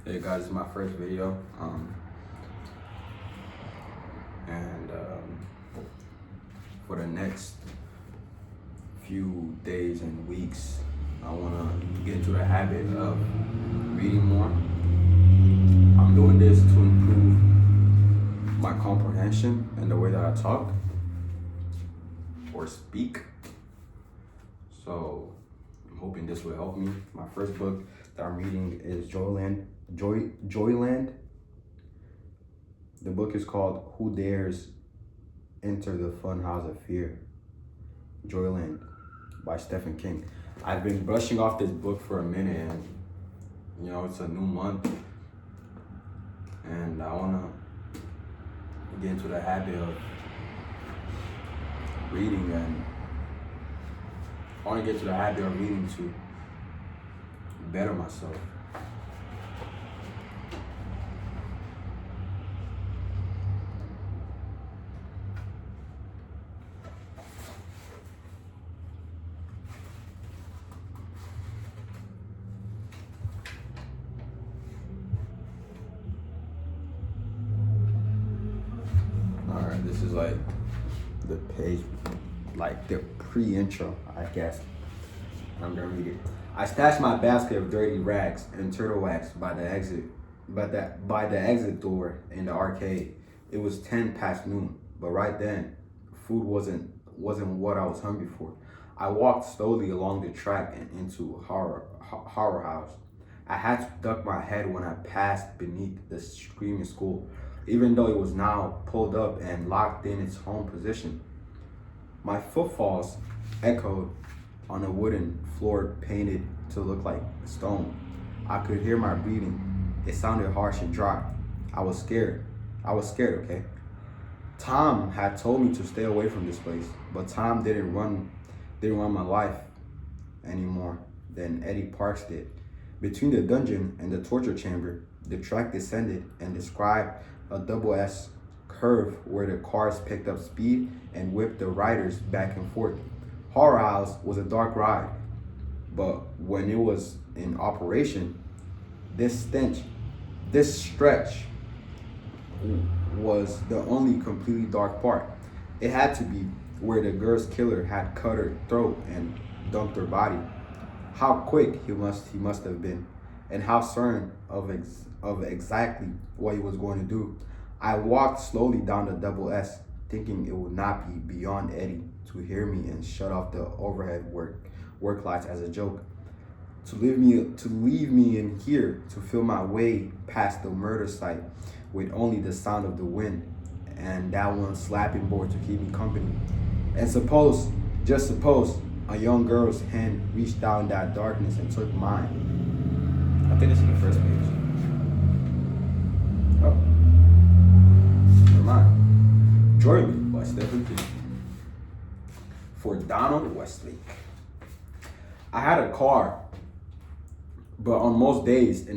Hey guys, this is my first video. And for the next few days and weeks, I want to get into the habit of reading more. I'm doing this to improve my comprehension and the way that I talk or speak. So I'm hoping this will help me. My first book that I'm reading is JOYLAND. The book is called Who Dares Enter the Fun House of Fear? JOYLAND by Stephen King. I've been brushing off this book for a minute, and it's a new month, and I want to get into the habit of reading, and I want to get to the habit of reading to better myself. Alright, this is like the page, like the pre-intro, I guess. I'm gonna read it. I stashed my basket of dirty rags and turtle wax by the exit door in the arcade. It was 10 past noon, but right then, food wasn't what I was hungry for. I walked slowly along the track and into horror house. I had to duck my head when I passed beneath the screaming school, even though it was now pulled up and locked in its home position. My footfalls echoed on a wooden floor painted to look like stone. I could hear my breathing. It sounded harsh and dry. I was scared, okay? Tom had told me to stay away from this place, but Tom didn't run my life any more than Eddie Parks did. Between the dungeon and the torture chamber, the track descended and described a double S curve where the cars picked up speed and whipped the riders back and forth. Horror House was a dark ride, but when it was in operation, this stretch was the only completely dark part. It had to be where the girl's killer had cut her throat and dumped her body. How quick he must have been, and how certain of exactly what he was going to do. I walked slowly down the double S, thinking it would not be beyond Eddie to hear me and shut off the overhead work lights as a joke. To leave me in here to feel my way past the murder site with only the sound of the wind and that one slapping board to keep me company. And just suppose, a young girl's hand reached down that darkness and took mine. I think it's in the first page. Oh, never mind. JOYLAND by Stephen King. For Donald Westlake. I had a car, but on most days in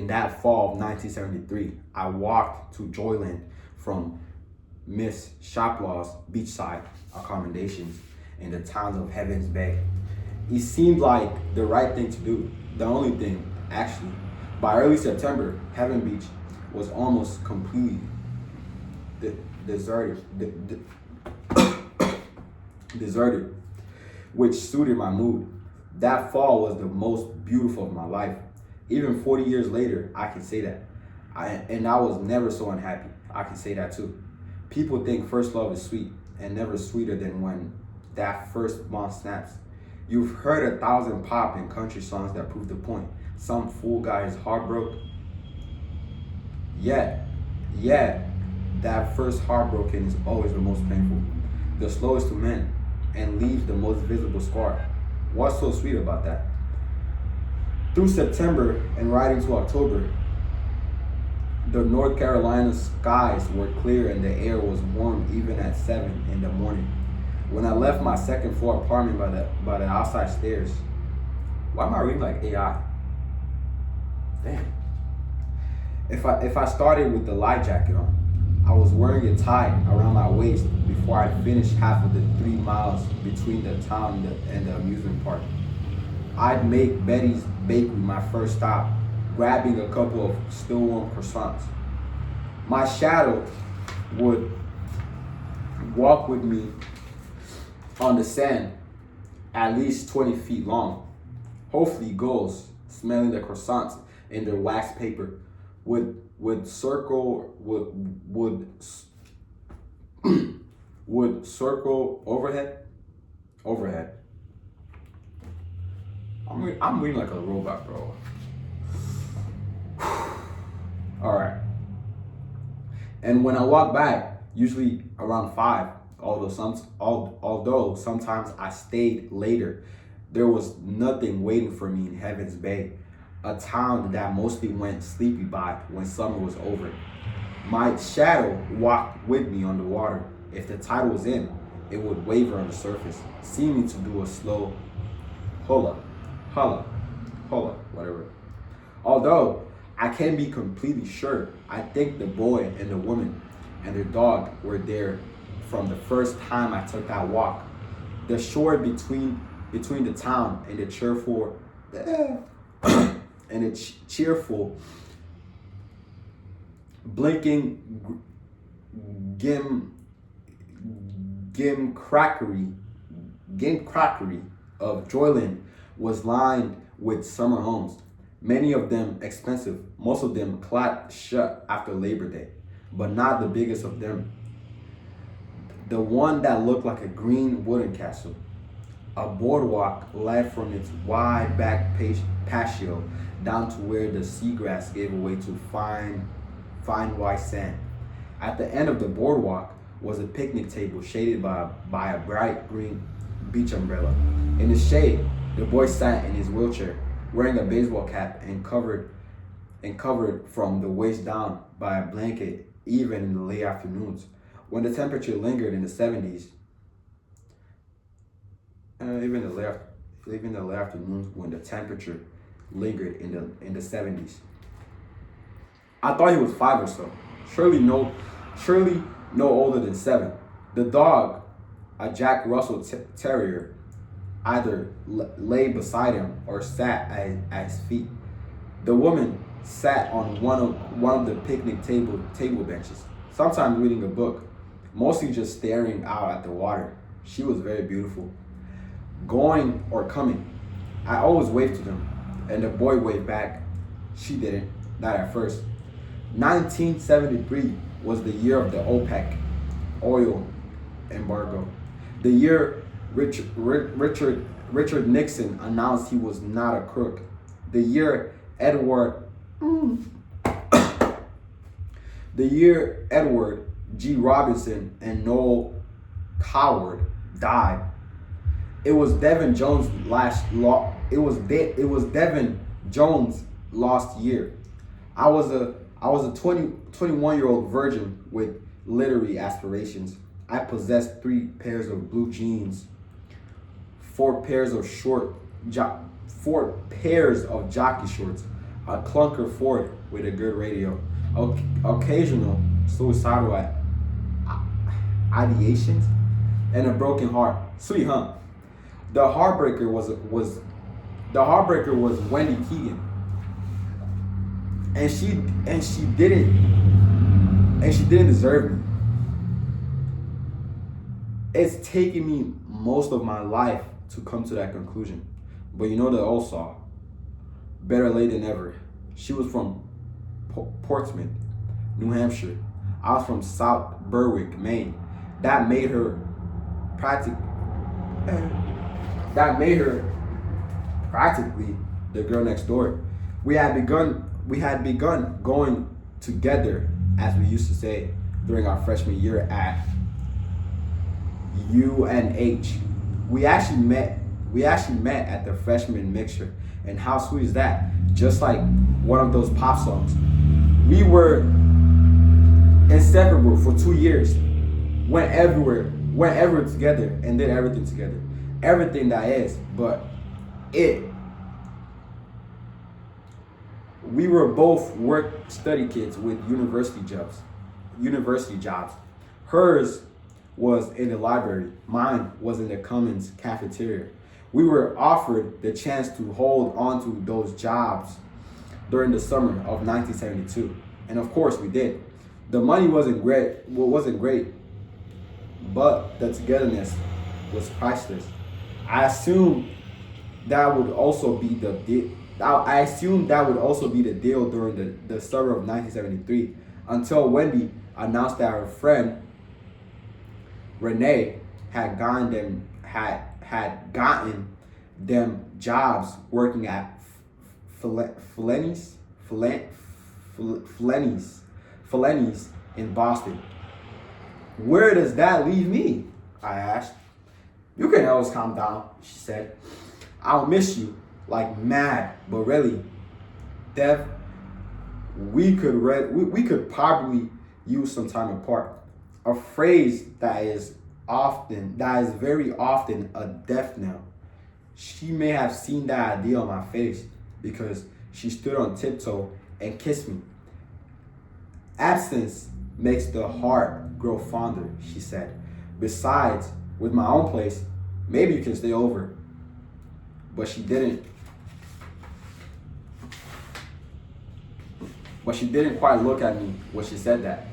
that fall of 1973, I walked to JOYLAND from Miss Shoplaw's beachside accommodations in the towns of Heavens Bay. It seemed like the right thing to do, the only thing, actually. By early September, Heaven Beach was almost completely deserted, which suited my mood. That fall was the most beautiful of my life. Even 40 years later, I can say that. I was never so unhappy. I can say that too. People think first love is sweet, and never sweeter than when that first bond snaps. You've heard 1,000 pop and country songs that prove the point. Some fool guy is heartbroken. Yeah, that first heartbroken is always the most painful, the slowest to mend, and leaves the most visible scar. What's so sweet about that? Through September and right into October, the North Carolina skies were clear and the air was warm even at 7 in the morning. When I left my second floor apartment by the outside stairs, why am I reading like AI? Damn. If I started with the light jacket on, I was wearing a tie around my waist before I finished half of the 3 miles between the town and the amusement park. I'd make Betty's Bakery my first stop, grabbing a couple of still warm croissants. My shadow would walk with me on the sand, at least 20 feet long. Hopefully ghosts, smelling the croissants in their wax paper, would circle would circle overhead. I'm reading like a robot, bro. All right. And when I walk back, usually around 5, although sometimes I stayed later, there was nothing waiting for me in Heaven's Bay, a town that mostly went sleepy by when summer was over. My shadow walked with me on the water. If the tide was in, it would waver on the surface, seeming to do a slow holla, holla, holla, whatever. Although I can't be completely sure, I think the boy and the woman and their dog were there from the first time I took that walk. The shore between the town and the cheerful blinking gimcrackery of Joyland was lined with summer homes, many of them expensive, most of them clapped shut after Labor Day, but not the biggest of them. The one that looked like a green wooden castle. A boardwalk led from its wide back patio down to where the seagrass gave way to fine white sand. At the end of the boardwalk was a picnic table shaded by a bright green beach umbrella. In the shade, the boy sat in his wheelchair, wearing a baseball cap and covered from the waist down by a blanket, even in the late afternoons. When the temperature lingered in the 70s, even the late afternoons when the temperature lingered in the 70s. I thought he was 5 or so. Surely no older than 7. The dog, a Jack Russell Terrier, either lay beside him or sat at his feet. The woman sat on one of the picnic table benches, sometimes reading a book, mostly just staring out at the water. She was very beautiful. Going or coming, I always waved to them, and the boy waved back. She didn't, not at first. 1973 was the year of the OPEC oil embargo. The year Richard Nixon announced he was not a crook. The year Edward G. Robinson and Noel Coward died. It was Devin Jones' lost year. I was a 21-year-old virgin with literary aspirations. I possessed 3 pairs of blue jeans, 4 pairs of jockey shorts, a clunker Ford with a good radio, occasional suicidal ideations, and a broken heart. Sweet, huh? The heartbreaker was Wendy Keegan, and she didn't deserve me. It's taken me most of my life to come to that conclusion, but you know the old song, better late than never. She was from Portsmouth, New Hampshire. I was from South Berwick, Maine. That made her practically the girl next door. We had begun going together, as we used to say, during our freshman year at UNH. We actually met at the freshman mixture, and how sweet is that? Just like one of those pop songs. We were inseparable for 2 years. Went everywhere together, and did everything together. Everything that is, but it. We were both work-study kids with university jobs. Hers was in the library. Mine was in the Commons cafeteria. We were offered the chance to hold on to those jobs during the summer of 1972. And of course we did. The money wasn't great, but the togetherness was priceless. I assumed that would also be the I assumed that would also be the deal during the summer of 1973 until Wendy announced that her friend Renee had gotten them jobs working at Flanny's in Boston. Where does that leave me? I asked. You can always calm down, she said. I'll miss you like mad, but really, Dev, we could probably use some time apart. A phrase that is very often a death knell. She may have seen that idea on my face because she stood on tiptoe and kissed me. Absence makes the heart grow fonder, she said. Besides, with my own place, maybe you can stay over. But she didn't quite look at me when she said that.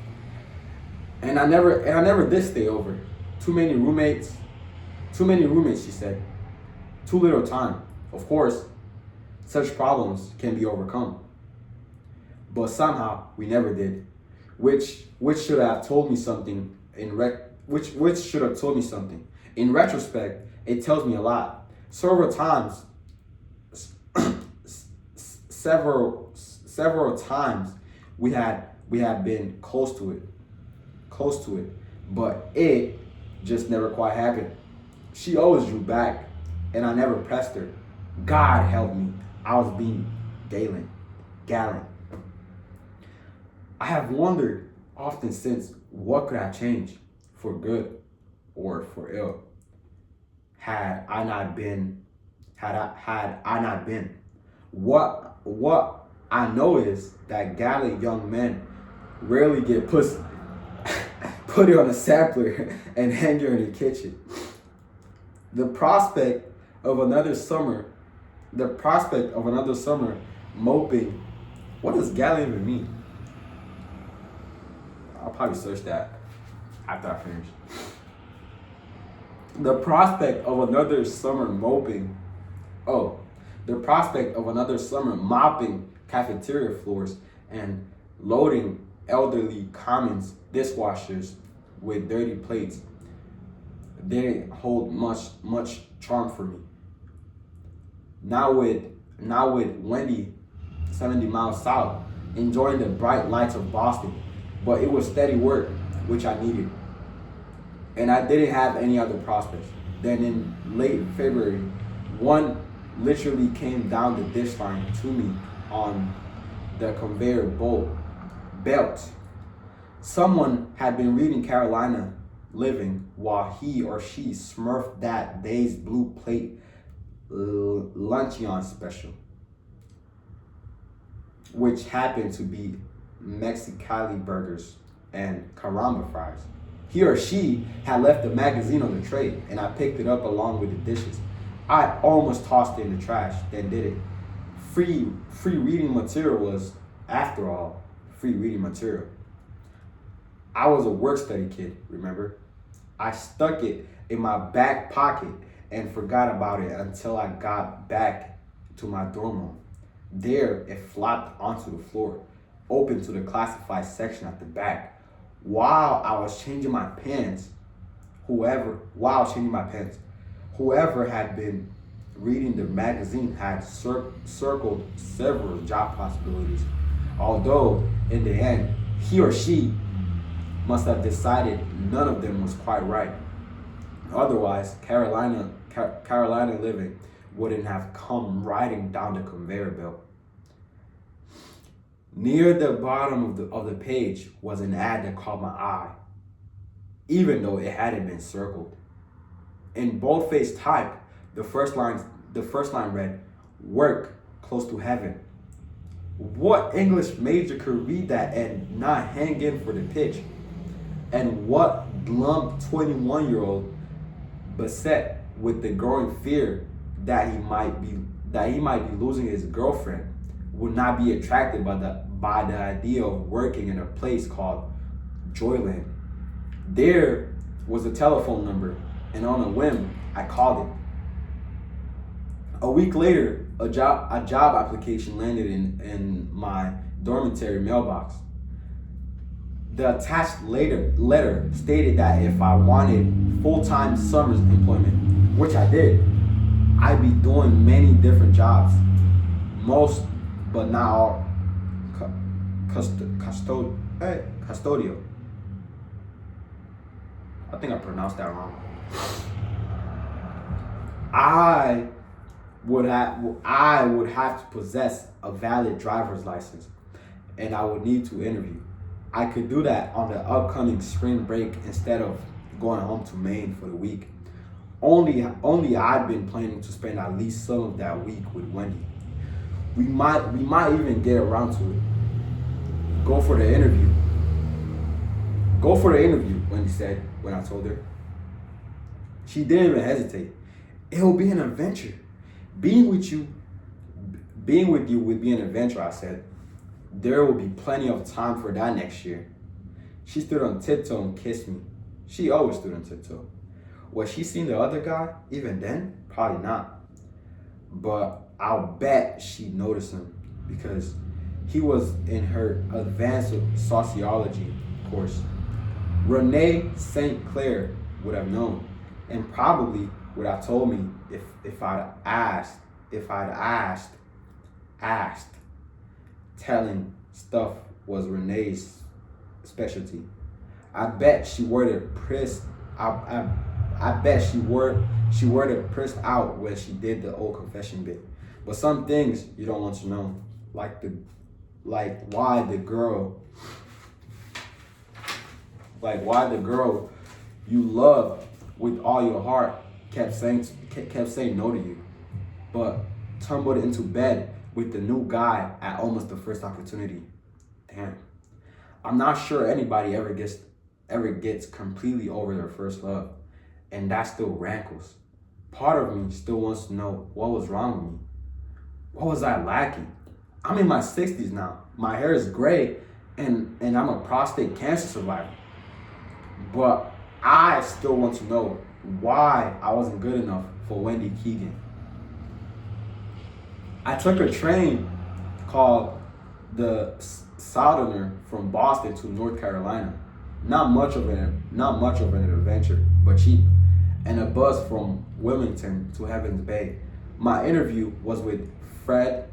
And I never did stay over. Too many roommates, she said. Too little time. Of course, such problems can be overcome. But somehow we never did. Which should have told me something which should have told me something. In retrospect, it tells me a lot. Several times we had been close to it, but it just never quite happened. She always drew back, and I never pressed her. God help me, I was being gallant. I have wondered often since what could have changed for good or for ill had I not been. What I know is that gallant young men rarely get pussy. Put it on a sampler and hang it in the kitchen. The prospect of another summer moping. What does gallant even mean? I'll probably search that after I finish. The prospect of another summer mopping cafeteria floors and loading elderly commons dishwashers with dirty plates didn't hold much charm for me. Now with Wendy 70 miles south, enjoying the bright lights of Boston, but it was steady work, which I needed. And I didn't have any other prospects. Then in late February, one literally came down the dish line to me on the conveyor belt. Someone had been reading Carolina Living while he or she smurfed that day's blue plate luncheon special, which happened to be Mexicali burgers and caramba fries. He or she had left the magazine on the tray, and I picked it up along with the dishes. I almost tossed it in the trash, then did it. Free reading material was, after all, free reading material. I was a work study kid, remember? I stuck it in my back pocket and forgot about it until I got back to my dorm room. There, it flopped onto the floor, open to the classified section at the back. While I was changing my pants, whoever had been reading the magazine had circled several job possibilities. Although, in the end, he or she must have decided none of them was quite right. Otherwise, Carolina Living wouldn't have come riding down the conveyor belt. Near the bottom of the page was an ad that caught my eye, even though it hadn't been circled. In boldface type, the first line read, "Work close to heaven." What English major could read that and not hang in for the pitch? And what glum 21-year-old beset with the growing fear that he might be losing his girlfriend would not be attracted by the idea of working in a place called JOYLAND. There was a telephone number, and on a whim, I called it. A week later, a job application landed in my dormitory mailbox. The attached letter stated that if I wanted full-time summers employment, which I did, I'd be doing many different jobs, most but not all custodial. I think I pronounced that wrong. I I would have to possess a valid driver's license, and I would need to interview. I could do that on the upcoming spring break instead of going home to Maine for the week. Only I'd been planning to spend at least some of that week with Wendy. We might even get around to it. Go for the interview. Go for the interview, Wendy said when I told her. She didn't even hesitate. It'll be an adventure. Being with you would be an adventure, I said. There will be plenty of time for that next year. She stood on tiptoe and kissed me. She always stood on tiptoe. Was she seen the other guy even then? Probably not. But I'll bet she noticed him because he was in her advanced sociology course. Renee St. Clair would have known and probably would have told me if I'd asked. Telling stuff was Renee's specialty. I bet she worded pressed. I bet she worded pressed out when she did the old confession bit. But some things you don't want to know, like why the girl you love with all your heart kept saying no to you, but tumbled into bed with the new guy at almost the first opportunity. Damn. I'm not sure anybody ever gets completely over their first love, and that still rankles. Part of me still wants to know what was wrong with me. What was I lacking? I'm in my 60s now. My hair is gray, and I'm a prostate cancer survivor. But I still want to know why I wasn't good enough for Wendy Keegan. I took a train called the Southerner from Boston to North Carolina. Not much of an adventure, but cheap. And a bus from Wilmington to Heavens Bay. My interview was with Fred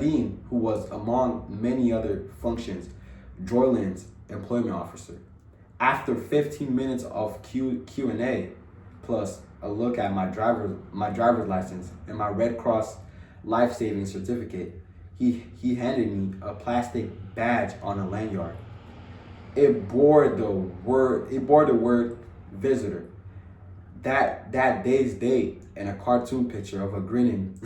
Dean, who was among many other functions, JOYLAND's employment officer. After 15 minutes of Q&A, plus a look at my driver's license and my Red Cross life-saving certificate, he handed me a plastic badge on a lanyard. It bore the word visitor, that day's date, and a cartoon picture of a grinning,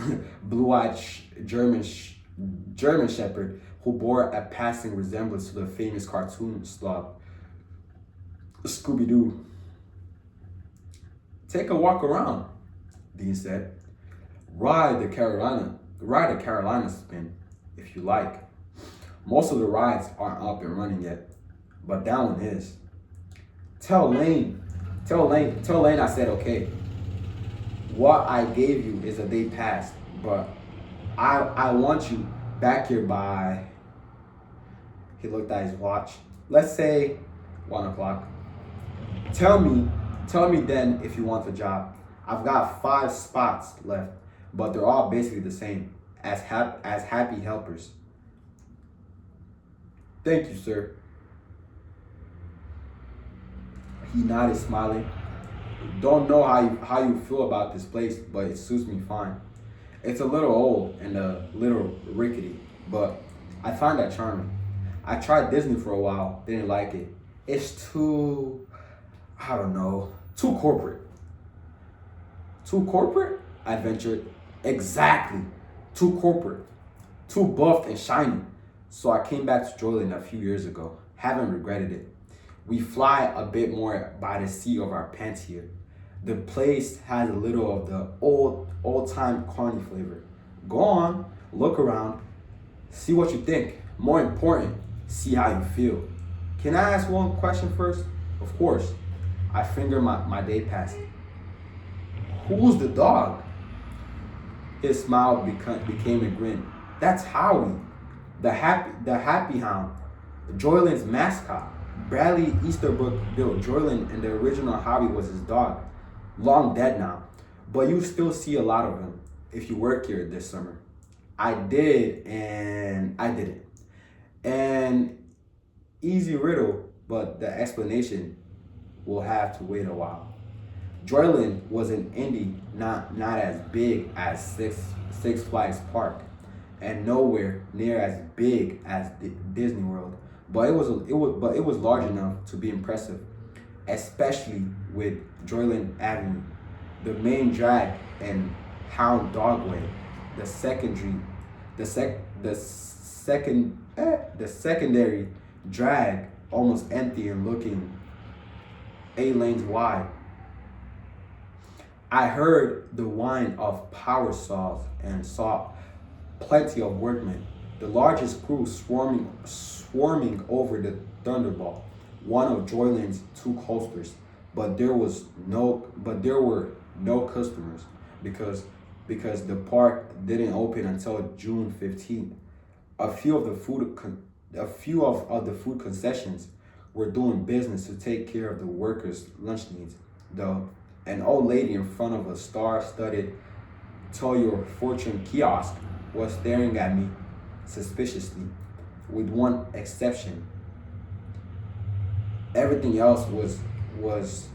blue-eyed German shepherd who bore a passing resemblance to the famous cartoon slug Scooby-Doo. Take a walk around, Dean said. Ride a Carolina spin, if you like. Most of the rides aren't up and running yet, but that one is. Tell Lane I said okay. What I gave you is a day past, but I want you back here by, he looked at his watch, let's say 1 o'clock. Tell me then if you want the job. I've got 5 spots left, but they're all basically the same, as happy helpers. Thank you, sir. He nodded, smiling. Don't know how you feel about this place, but it suits me fine. It's a little old and a little rickety, but I find that charming. I tried Disney for a while, didn't like it. It's too, I don't know, too corporate. Too corporate? I ventured. Exactly. Too corporate. Too buffed and shiny. So I came back to JOYLAND a few years ago. Haven't regretted it. We fly a bit more by the seat of our pants here. The place has a little of the old-time carny flavor. Go on, look around. See what you think. More important, see how you feel. Can I ask one question first? Of course. I finger my day pass. Who's the dog? His smile became a grin. That's Howie, the happy hound, Joyland's mascot. Bradley Easterbrook built Joyland, and the original Howie was his dog. Long dead now, but you still see a lot of him if you work here this summer. I did, and I didn't. And easy riddle, but the explanation will have to wait a while. Joyland was an indie, not as big as Six Flags Park, and nowhere near as big as Disney World. But it was large enough to be impressive, especially with Joyland Avenue, the main drag and Hound Dogway, the secondary, the secondary drag almost empty and looking 8 lanes wide. I heard the whine of power saws and saw plenty of workmen, the largest crew swarming over the Thunderbolt, one of Joyland's two coasters. But there were no customers because the park didn't open until June 15th. A few of the food concessions were doing business to take care of the workers' lunch needs. The An old lady in front of a star-studded Tell Your Fortune kiosk was staring at me suspiciously, with one exception. Everything else was